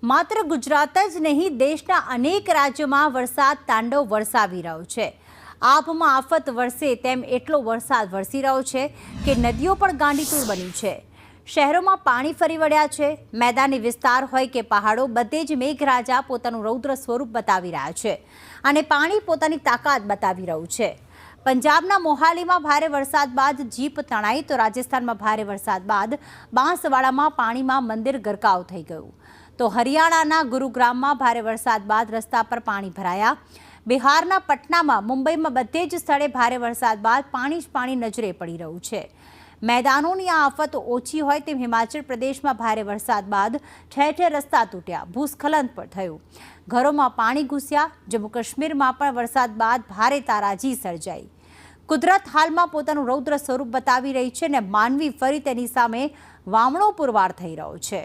માત્ર ગુજરાત જ નહીં, દેશના અનેક રાજ્યોમાં વરસાદ તાંડવ વરસાવી રહ્યો છે। આભમાં આફત વરસે તેમ એટલો વરસાદ વરસી રહ્યો છે કે નદીઓ પણ ગાંડીતુર બની છે। શહેરોમાં પાણી ફરી વળ્યા છે। મેદાની વિસ્તાર હોય કે પહાડો, બધે જ મેઘરાજા પોતાનું રૌદ્ર સ્વરૂપ બતાવી રહ્યા છે અને પાણી પોતાની તાકાત બતાવી રહ્યું છે। પંજાબના મોહાલીમાં ભારે વરસાદ બાદ જીપ તણાઈ, તો રાજસ્થાનમાં ભારે વરસાદ બાદ બાંસવાડામાં પાણીમાં મંદિર ગરકાવ થઈ ગયું। તો હરિયાણાના ગુરુગ્રામમાં ભારે વરસાદ બાદ રસ્તા પર પાણી ભરાયા। બિહારના પટનામાં, મુંબઈમાં બધે જ સ્થળે ભારે વરસાદ બાદ પાણી જ પાણી નજરે પડી રહ્યું છે। મેદાનોની આ આફત ઓછી હોય તેમ હિમાચલ પ્રદેશમાં ભારે વરસાદ બાદ ઠેર ઠેર રસ્તા તૂટ્યા, ભૂસ્ખલન પણ થયું, ઘરોમાં પાણી ઘૂસ્યા। જમ્મુ કાશ્મીરમાં પણ વરસાદ બાદ ભારે તારાજી સર્જાઈ। કુદરત હાલમાં પોતાનું રૌદ્ર સ્વરૂપ બતાવી રહી છે અને માનવી ફરી તેની સામે વામણો પુરવાર થઈ રહ્યો છે।